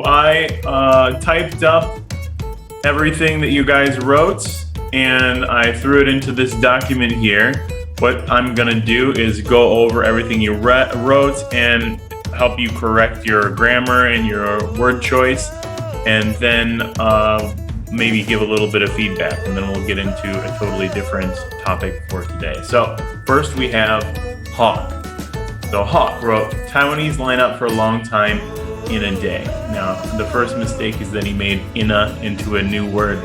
I typed up everything that you guys wrote and I threw it into this document here. What I'm gonna do is go over everything you wrote and help you correct your grammar and your word choice, and then maybe give a little bit of feedback, and then we'll get into a totally different topic for today. So first we have Hawk. So Hawk wrote, Taiwanese line up for a long time in a day. Now, the first mistake is that he made ina into a new word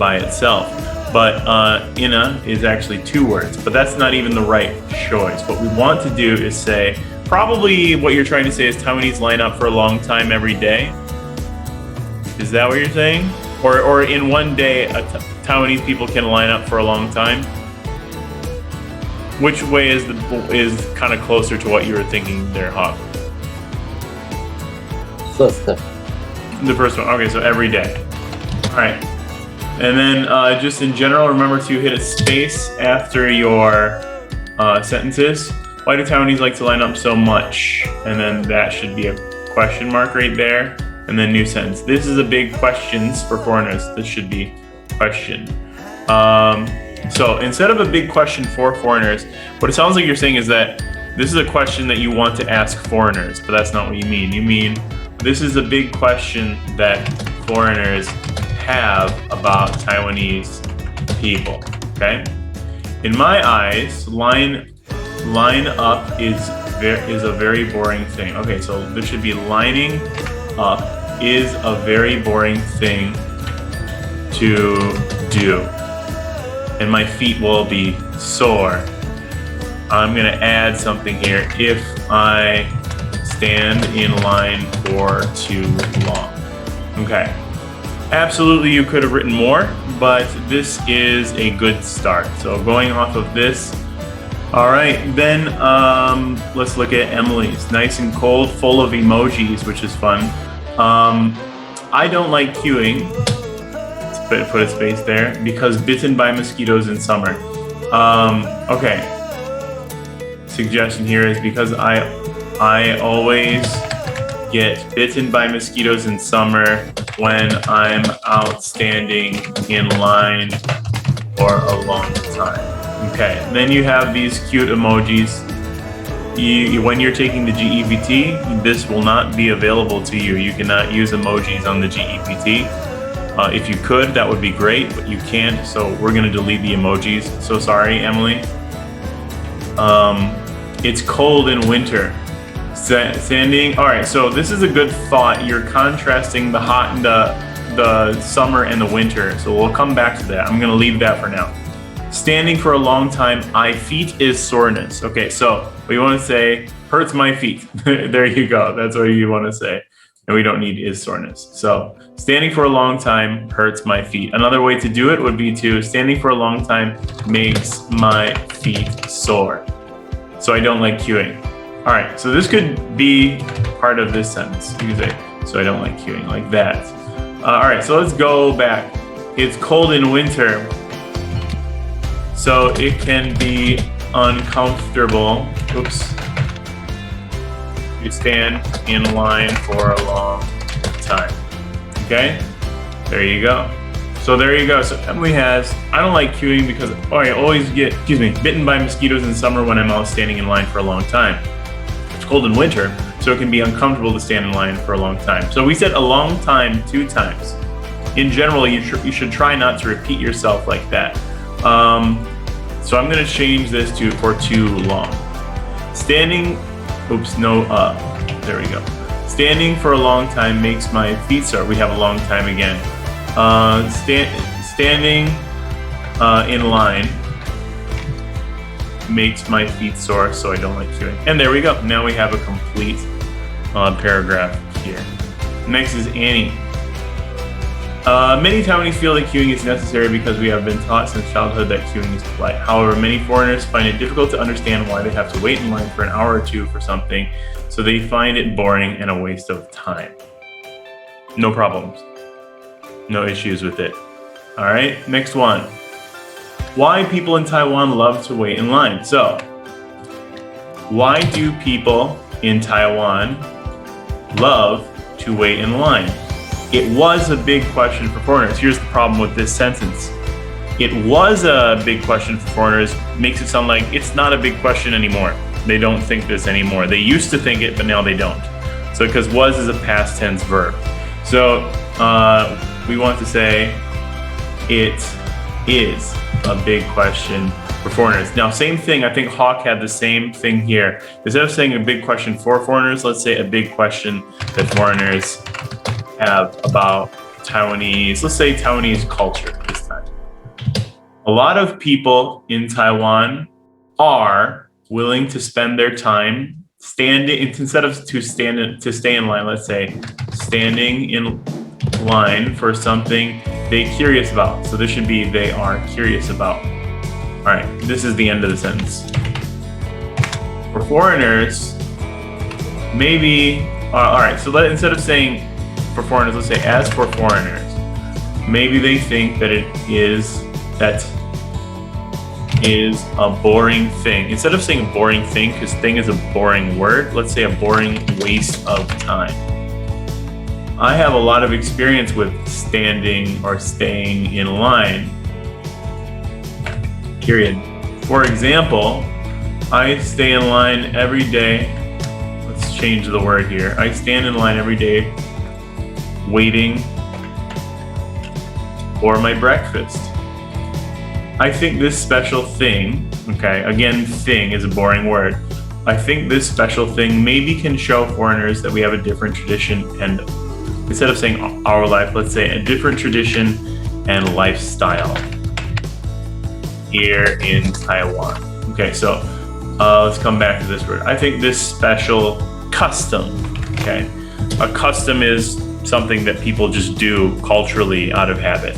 by itself. But ina is actually two words, but that's not even the right choice. What we want to do is say, probably what you're trying to say is Taiwanese line up for a long time every day. Is that what you're saying? Or in one day, Taiwanese people can line up for a long time? Which way is kind of closer to what you were thinking there, Hawk? First. The first one. Okay, so every day. All right. And then just in general, remember to hit a space after your sentences. Why do Taiwanese like to line up so much? And then that should be a question mark right there. And then new sentence. This is a big questions for foreigners. This should be question. So instead of a big question for foreigners, what it sounds like you're saying is that this is a question that you want to ask foreigners, but that's not what you mean. You mean this is a big question that foreigners have about Taiwanese people, okay? In my eyes, line up is a very boring thing. Okay, so there should be lining up is a very boring thing to do. And my feet will be sore. I'm gonna add something here. If I stand in line for too long. Okay. Absolutely, you could have written more, but this is a good start. So going off of this, all right, then let's look at Emily's. Nice and cold, full of emojis, which is fun. I don't like queuing. Let's put a space there because bitten by mosquitoes in summer. Okay. Suggestion here is because I always get bitten by mosquitoes in summer when I'm out standing in line for a long time. Okay, then you have these cute emojis. When you're taking the GEPT, this will not be available to you. You cannot use emojis on the GEPT. If you could, that would be great, but you can't, so we're gonna delete the emojis. So sorry, Emily. It's cold in winter. Standing, all right, so this is a good thought. You're contrasting the hot and the summer and the winter, so we'll come back to that. I'm gonna leave that for now. Standing for a long time, I feet is soreness. Okay, so we wanna say, hurts my feet. There you go, that's what you wanna say. And we don't need is soreness. So standing for a long time hurts my feet. Another way to do it would be to standing for a long time makes my feet sore. So I don't like queuing. All right, so this could be part of this sentence. You can say, so I don't like queuing, like that. All right, so let's go back. It's cold in winter, so it can be uncomfortable. Oops. You stand in line for a long time. Okay, there you go. So there you go. So Emily has, I don't like queuing because I always get, bitten by mosquitoes in summer when I'm out standing in line for a long time. It's cold in winter, so it can be uncomfortable to stand in line for a long time. So we said a long time 2 times. In general, you should try not to repeat yourself like that. So I'm gonna change this to for too long. Standing, oops, no, there we go. Standing for a long time makes my feet sore. We have a long time again. Standing in line makes my feet sore, so I don't like queuing. And there we go. Now we have a complete paragraph here. Next is Annie. Many Taiwanese feel that queuing is necessary because we have been taught since childhood that queuing is polite. However, many foreigners find it difficult to understand why they have to wait in line for an hour or two for something, so they find it boring and a waste of time. No problems. No issues with it. All right, next one. Why people in Taiwan love to wait in line. So, why do people in Taiwan love to wait in line. It was a big question for foreigners. Here's the problem with this sentence. It was a big question for foreigners makes it sound like it's not a big question anymore. They don't think this anymore. They used to think it, but now they don't. So because was is a past tense verb. So we want to say it is a big question for foreigners. Now, same thing, I think Hawk had the same thing here. Instead of saying a big question for foreigners, let's say a big question that foreigners have about Taiwanese, let's say Taiwanese culture this time. A lot of people in Taiwan are willing to spend their time standing, instead of to stay in line, let's say standing in line for something they're curious about. So this should be they are curious about. All right, this is the end of the sentence. For foreigners, maybe, all right, so instead of saying for foreigners, let's say as for foreigners, maybe they think that that is a boring thing. Instead of saying a boring thing, because thing is a boring word, let's say a boring waste of time. I have a lot of experience with standing or staying in line, period. For example, I stay in line every day. Let's change the word here. I stand in line every day waiting for my breakfast. I think this special thing, okay, again, thing is a boring word. I think this special thing maybe can show foreigners that we have a different tradition, and instead of saying our life, let's say a different tradition and lifestyle here in Taiwan. Okay, so let's come back to this word. I think this special custom, okay, a custom is something that people just do culturally out of habit.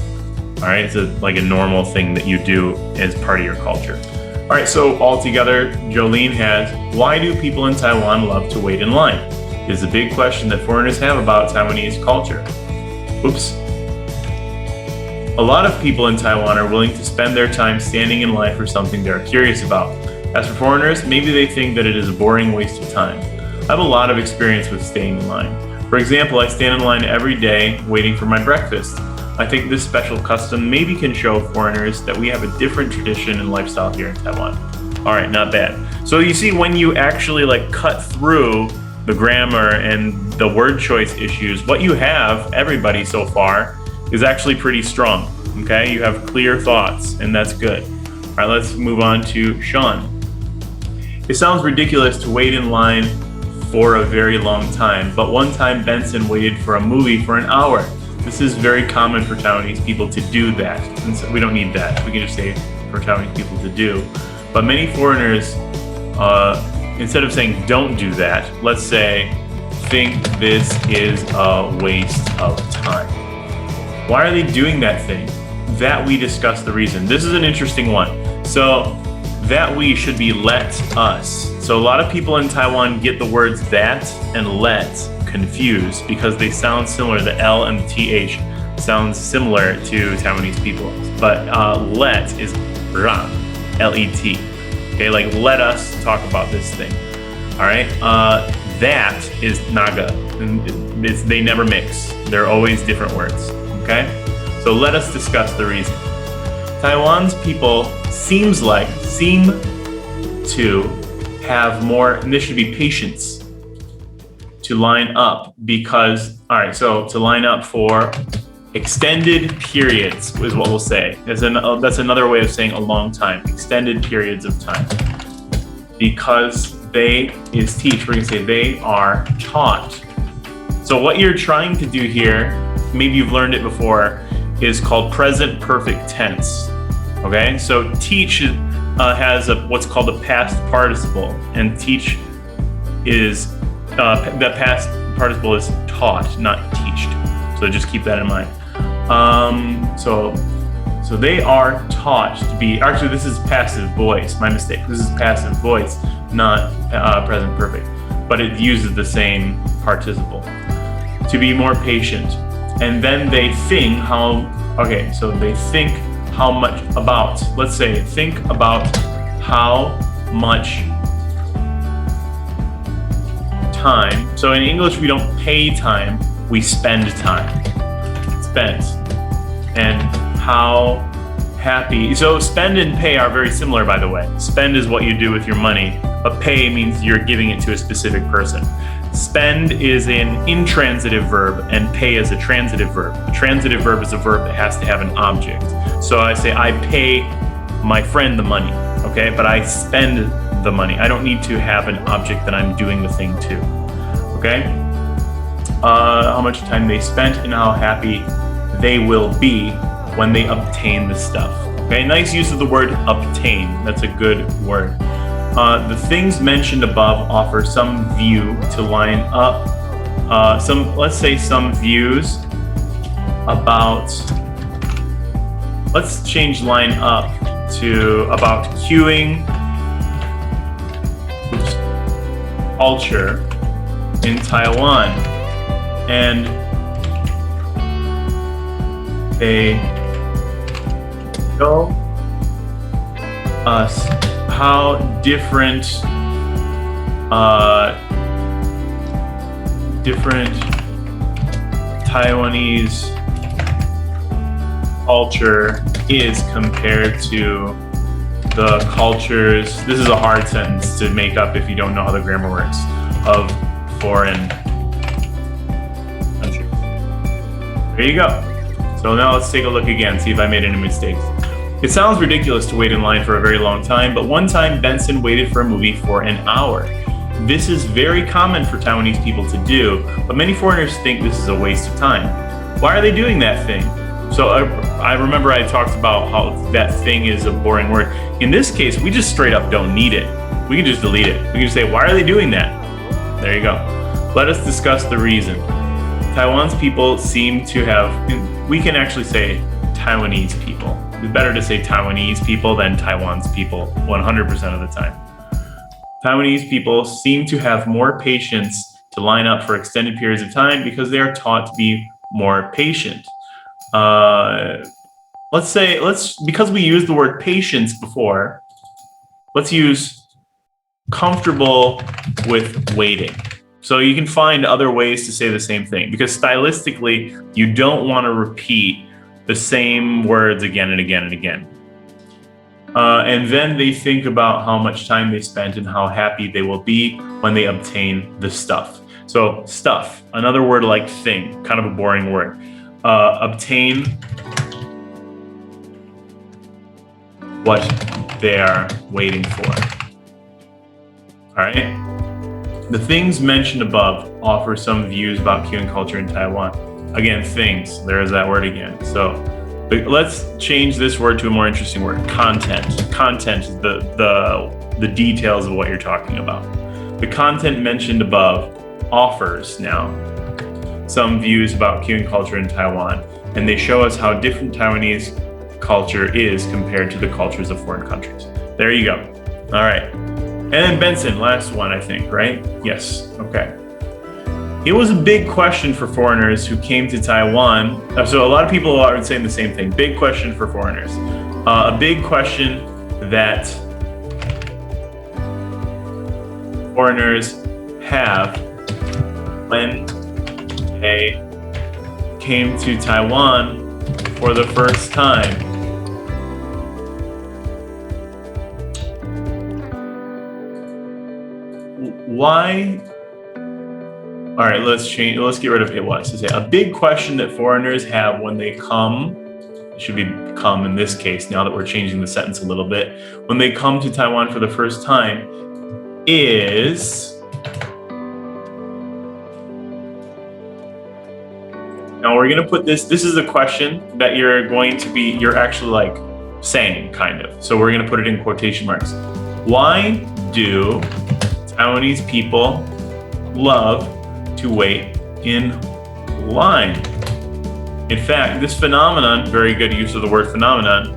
All right, it's like a normal thing that you do as part of your culture. All right, so all together, Jolene has, why do people in Taiwan love to wait in line? Is a big question that foreigners have about Taiwanese culture. Oops. A lot of people in Taiwan are willing to spend their time standing in line for something they're curious about. As for foreigners, maybe they think that it is a boring waste of time. I have a lot of experience with staying in line. For example, I stand in line every day waiting for my breakfast. I think this special custom maybe can show foreigners that we have a different tradition and lifestyle here in Taiwan. All right, not bad. So you see, when you actually like cut through the grammar and the word choice issues, what you have, everybody so far, is actually pretty strong, okay? You have clear thoughts, and that's good. All right, let's move on to Sean. It sounds ridiculous to wait in line for a very long time, but one time Benson waited for a movie for an hour. This is very common for Taiwanese people to do that. And so we don't need that. We can just say for Taiwanese people to do. But many foreigners, instead of saying don't do that, let's say think this is a waste of time. Why are they doing that thing? That we discuss the reason. This is an interesting one. So that we should be let us. So a lot of people in Taiwan get the words that and let confused because they sound similar. The L and the TH sounds similar to Taiwanese people. But let is rang, L-E-T. Okay, like let us talk about this thing. All right, that is naga. They never mix. They're always different words. Okay, so let us discuss the reason. Taiwan's people seem to have more, and this should be patience, to line up because, all right, so to line up for extended periods is what we'll say. That's another way of saying a long time, extended periods of time. Because they is teach, we're gonna say they are taught. So what you're trying to do here, maybe you've learned it before, is called present perfect tense. Okay, so teach has what's called a past participle, and teach is the past participle is taught, not teached. So just keep that in mind. So they are taught to be. Actually, this is passive voice. My mistake. This is passive voice, not present perfect, but it uses the same participle. To be more patient, and then they think how. Okay, so they think how much about. Let's say think about how much time. So in English we don't pay time, we spend time. Spent. And how happy. So spend and pay are very similar, by the way. Spend is what you do with your money, but pay means you're giving it to a specific person. Spend is an intransitive verb and pay is a transitive verb. A transitive verb is a verb that has to have an object. So I say, I pay my friend the money, okay? But I spend the money. I don't need to have an object that I'm doing the thing to, okay? How much time they spent and how happy they will be when they obtain the stuff. Okay, nice use of the word obtain. That's a good word. The things mentioned above offer some view to line up, let's say some views about, let's change line up to about queuing culture in Taiwan. And they show us how different Taiwanese culture is compared to the cultures. This is a hard sentence to make up if you don't know how the grammar works, of foreign countries. There you go. So now let's take a look again, see if I made any mistakes. It sounds ridiculous to wait in line for a very long time, but one time Benson waited for a movie for an hour. This is very common for Taiwanese people to do, but many foreigners think this is a waste of time. Why are they doing that thing? So I remember I talked about how that thing is a boring word. In this case, we just straight up don't need it. We can just delete it. We can just say, why are they doing that? There you go. Let us discuss the reason. Taiwan's people seem to have, we can actually say Taiwanese people. It's better to say Taiwanese people than Taiwan's people 100% of the time. Taiwanese people seem to have more patience to line up for extended periods of time because they are taught to be more patient. Because we used the word patience before, let's use comfortable with waiting. So you can find other ways to say the same thing because stylistically, you don't want to repeat the same words again and again and again. And then they think about how much time they spent and how happy they will be when they obtain the stuff. So stuff, another word like thing, kind of a boring word. Obtain what they are waiting for. All right. The things mentioned above offer some views about queuing culture in Taiwan. Again, things, there's that word again. So let's change this word to a more interesting word, content. Content is the details of what you're talking about. The content mentioned above offers now some views about queuing culture in Taiwan, and they show us how different Taiwanese culture is compared to the cultures of foreign countries. There you go. All right. And then Benson, last one, I think, right? Yes, okay. It was a big question for foreigners who came to Taiwan. So a lot of people are saying the same thing. Big question for foreigners. A big question that foreigners have when they came to Taiwan for the first time. Why? All right, let's get rid of it was. To say a big question that foreigners have when they come, it should be come in this case, now that we're changing the sentence a little bit, when they come to Taiwan for the first time is, now we're gonna put this is a question that you're actually like saying, kind of. So we're gonna put it in quotation marks. Why do Taiwanese people love to wait in line? In fact, this phenomenon, very good use of the word phenomenon,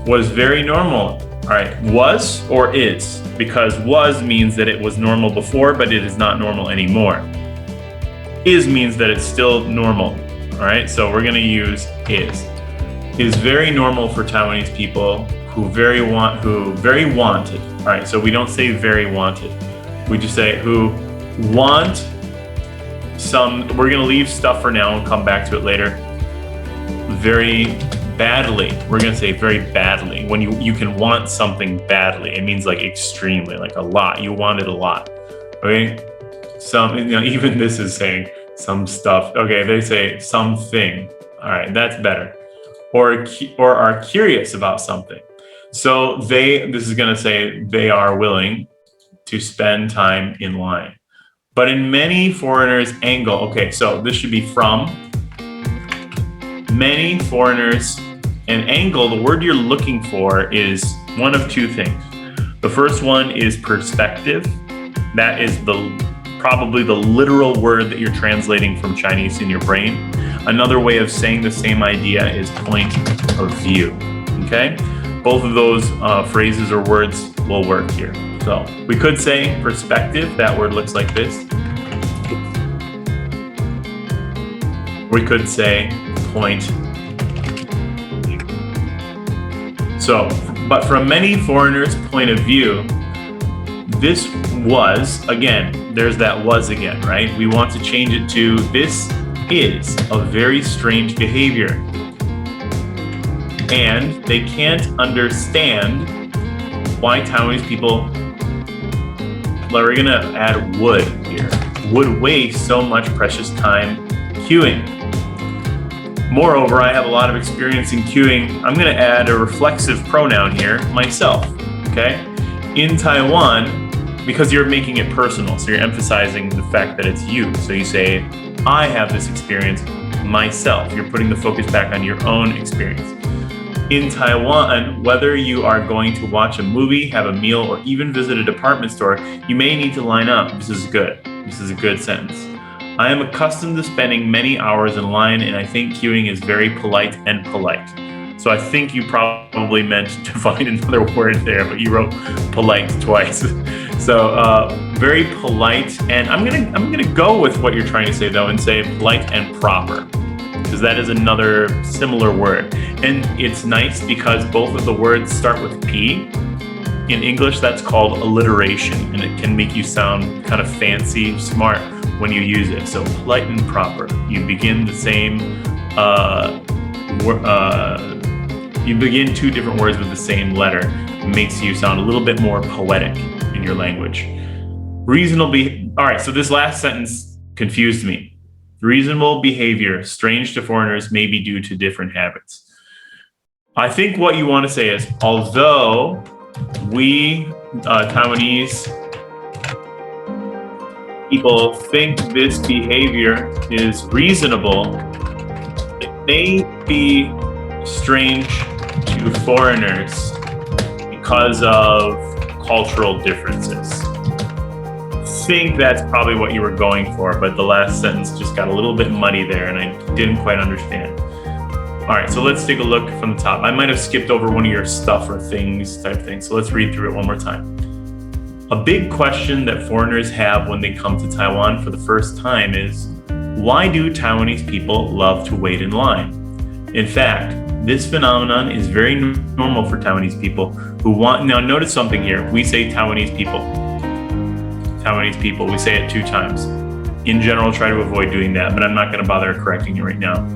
was very normal. All right, was or is, because was means that it was normal before, but it is not normal anymore. Is means that it's still normal. All right, so we're gonna use is. It is very normal for Taiwanese people who very wanted. All right, so we don't say very wanted. We just say who want we're going to leave stuff for now and come back to it later. Very badly. We're going to say very badly. When you can want something badly, it means like extremely, like a lot. You want it a lot. Okay? Even this is saying some stuff. Okay, they say something. All right, that's better. Or are curious about something. So this is going to say they are willing to spend time in line. But in many foreigners' angle, okay, so this should be from many foreigners. And angle, the word you're looking for is one of two things. The first one is perspective. That is probably the literal word that you're translating from Chinese in your brain. Another way of saying the same idea is point of view, okay? Both of those phrases or words will work here. So we could say perspective, that word looks like this. We could say point. So, but from many foreigners' point of view, this was, again, there's that was again, right? We want to change it to this is a very strange behavior. And they can't understand why Taiwanese people, we're gonna add would here, would waste so much precious time queuing. Moreover, I have a lot of experience in queuing. I'm gonna add a reflexive pronoun here, myself, okay? In Taiwan, because you're making it personal, so you're emphasizing the fact that it's you. So you say, I have this experience myself. You're putting the focus back on your own experience. In Taiwan, whether you are going to watch a movie, have a meal, or even visit a department store, you may need to line up. This is good. This is a good sentence. I am accustomed to spending many hours in line, and I think queuing is very polite and polite. So I think you probably meant to find another word there, but you wrote polite twice. So very polite, and I'm gonna go with what you're trying to say though, and say polite and proper, because that is another similar word. And it's nice because both of the words start with P. In English, that's called alliteration, and it can make you sound kind of fancy, smart when you use it. So polite and proper. You begin the same, you begin two different words with the same letter. It makes you sound a little bit more poetic in your language. All right, so this last sentence confused me. Reasonable behavior, strange to foreigners, may be due to different habits. I think what you want to say is, although we Taiwanese people think this behavior is reasonable, it may be strange to foreigners because of cultural differences. I think that's probably what you were going for, but the last sentence just got a little bit muddy there and I didn't quite understand. All right, so let's take a look from the top. I might have skipped over one of your stuff or things type thing, so let's read through it one more time. A big question that foreigners have when they come to Taiwan for the first time is, why do Taiwanese people love to wait in line? In fact, this phenomenon is very normal for Taiwanese people who want, now notice something here, we say Taiwanese people. Taiwanese people, we say it 2 times. In general, try to avoid doing that, but I'm not gonna bother correcting you right now.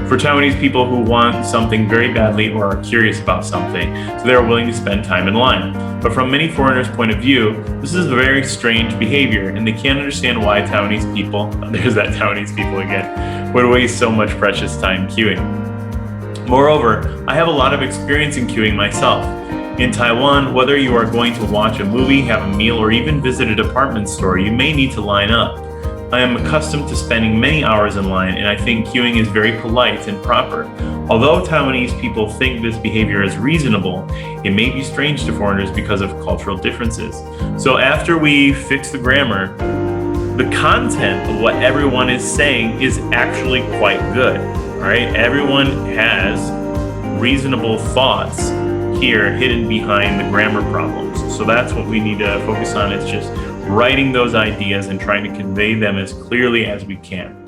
For Taiwanese people who want something very badly or are curious about something, so they are willing to spend time in line. But from many foreigners' point of view, this is a very strange behavior, and they can't understand why Taiwanese people, there's that Taiwanese people again, would waste so much precious time queuing. Moreover, I have a lot of experience in queuing myself. In Taiwan, whether you are going to watch a movie, have a meal, or even visit a department store, you may need to line up. I am accustomed to spending many hours in line, and I think queuing is very polite and proper. Although Taiwanese people think this behavior is reasonable, it may be strange to foreigners because of cultural differences. So after we fix the grammar, the content of what everyone is saying is actually quite good, all right? Everyone has reasonable thoughts here hidden behind the grammar problems. So that's what we need to focus on. It's just writing those ideas and trying to convey them as clearly as we can.